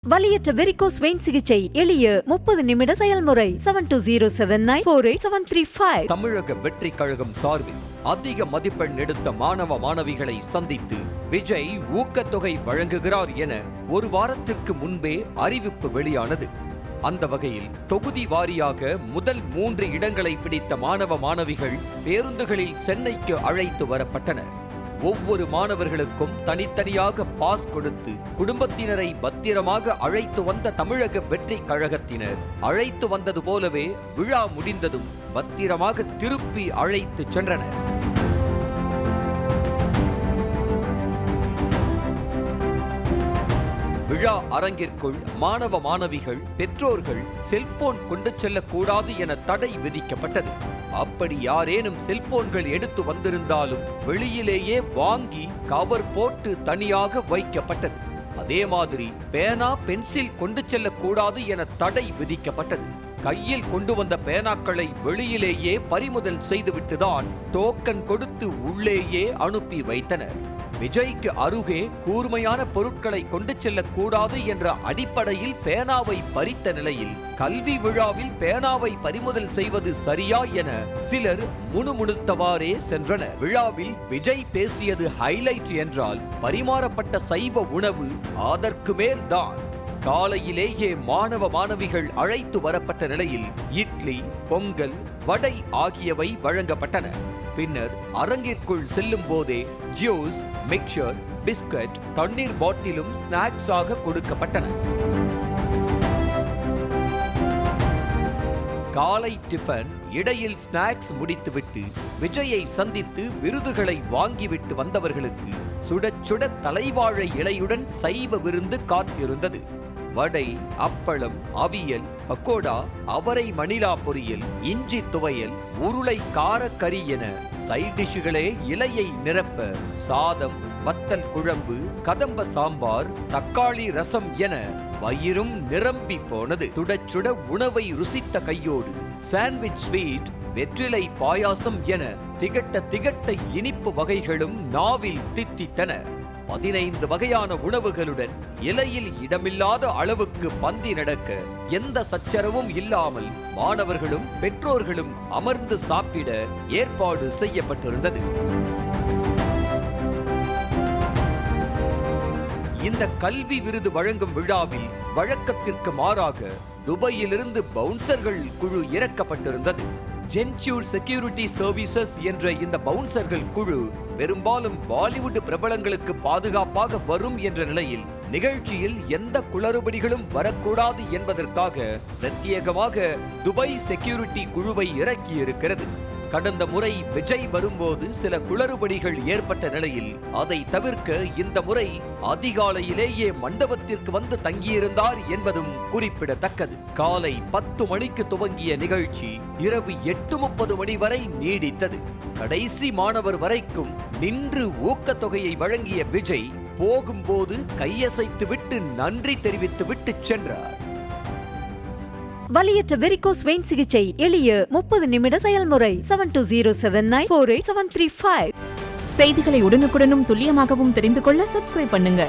வலியற்ற varicose vein சிகிச்சை எளிய 30 நிமிட செயல்முறை 7209487335. தமிழக வெற்றி கழகம் சார்பில் அதிக மதிப்பெண் எடுத்த மாணவ மாணவிகளை சந்தித்து விஜய் ஊக்கத்தொகை வழங்குகிறார் என ஒரு வாரத்திற்கு முன்பே அறிவிப்பு வெளியானது. அந்த வகையில் தொகுதி வாரியாக முதல் 3 இடங்களை பிடித்த மாணவ மாணவிகள் பேருந்துகளில் சென்னைக்கு அழைத்து வரப்பட்டனர். ஒவ்வொரு மாணவர்களுக்கும் தனித்தனியாக பாஸ் கொடுத்து குடும்பத்தினரை பத்திரமாக அழைத்து வந்த தமிழக வெற்றி கழகத்தினர் அழைத்து வந்தது போலவே விழா முடிந்ததும் பத்திரமாக திருப்பி அழைத்து சென்றனர். விழா அரங்கிற்குள் மாணவ மாணவிகள் பெற்றோர்கள் செல்போன் கொண்டு செல்லக்கூடாது என தடை விதிக்கப்பட்டது. அப்படி யாரேனும் செல்போன்கள் எடுத்து வந்திருந்தாலும் வெளியிலேயே வாங்கி கவர் போட்டு தனியாக வைக்கப்பட்டது. அதே மாதிரி பேனா பென்சில் கொண்டு செல்லக்கூடாது என தடை விதிக்கப்பட்டது. கையில் கொண்டு வந்த பேனாக்களை வெளியிலேயே பறிமுதல் செய்துவிட்டுதான் டோக்கன் கொடுத்து உள்ளேயே அனுப்பி வைத்தனர். விஜய்க்கு அருகே கூர்மையான பொருட்களை கொண்டு செல்லக்கூடாது என்ற அடிப்படையில் பேனாவை பறித்த நிலையில் கல்வி விழாவில் பேனாவை பறிமுதல் செய்வது சரியா என சிலர் முணுமுணுத்தவாறே சென்றனர். விழாவில் விஜய் பேசியது ஹைலைட் என்றால் பரிமாறப்பட்ட சைவ உணவு அதற்கு மேல்தான். காலையிலேயே மாணவ மாணவிகள் அழைத்து வரப்பட்ட நிலையில் இட்லி, பொங்கல், வடை ஆகியவை வழங்கப்பட்டன. பின்னர் அரங்கிற்குள் செல்லும் போதே ஜூஸ், மிக்சர், பிஸ்கட், தண்ணீர் பாட்டிலும் ஸ்நாக்ஸாக கொடுக்கப்பட்டன. காலை டிஃபன், இடையில் ஸ்நாக்ஸ் முடித்துவிட்டு விஜயை சந்தித்து விருதுகளை வாங்கிவிட்டு வந்தவர்களுக்கு சுட சுட தலைவாழை இலையுடன் சைவ விருந்து காத்திருந்தது. வடை, அப்பளம், அவியல், பக்கோடா, அவரை மணிலா பொரியல், இஞ்சி துவையல், உருளை காரக்கறி என சைட் டிஷ்களே இலையை நிரப்ப சாதம், வத்தல் குழம்பு, கதம்ப சாம்பார், தக்காளி ரசம் என வயிறும் நிரம்பி போனது. சுடச்சுட உணவை ருசித்த கையோடு சாண்ட்விச், ஸ்வீட், வெற்றிலை பாயாசம் என திகட்ட திகட்ட இனிப்பு வகைகளும் நாவில் தித்தித்தன. 15 வகையான உணவுகளுடன் இலையில் இடமில்லாத அளவுக்கு பந்தி நடக்க எந்த சச்சரவும் இல்லாமல் மாணவர்களும் பெற்றோர்களும் அமர்ந்து சாப்பிட ஏற்பாடு செய்யப்பட்டிருந்தது. இந்த கல்வி விருது வழங்கும் விழாவில் வழக்கத்திற்கு மாறாக துபாயிலிருந்து பவுன்சர்கள் குழு இறக்கப்பட்டிருந்தது. ஜென்ச்சூர் செக்யூரிட்டி சர்வீசஸ் என்ற இந்த பவுன்சர்கள் குழு பெரும்பாலும் பாலிவுட் பிரபலங்களுக்கு பாதுகாப்பாக வரும் என்ற நிலையில் நிகழ்ச்சியில் எந்த குளறுபடிகளும் வரக்கூடாது என்பதற்காக பிரத்யேகமாக துபாய் செக்யூரிட்டி குழுவை இறக்கியிருக்கிறது. கடந்த முறை விஜய் வரும்போது சில குளறுபடிகள் ஏற்பட்ட நிலையில் அதை தவிர்க்க இந்த முறை அதிகாலையிலேயே மண்டபத்திற்கு வந்து தங்கியிருந்தார் என்பதும் குறிப்பிடத்தக்கது. காலை 10 மணிக்கு துவங்கிய நிகழ்ச்சி இரவு 8:30 மணி வரை நீடித்தது. கடைசி மாணவர் வரைக்கும் நின்று ஊக்கத்தொகையை வழங்கிய விஜய் போகும்போது கையசைத்துவிட்டு நன்றி தெரிவித்துவிட்டு சென்றார். வலியற்ற வெரிகோஸ் வெயின் சிகிச்சை எளிய 30 நிமிட செயல்முறை 7209487335. செய்திகளை உடனுக்குடனும் துல்லியமாகவும் தெரிந்து கொள்ள சப்ஸ்கிரைப் பண்ணுங்க.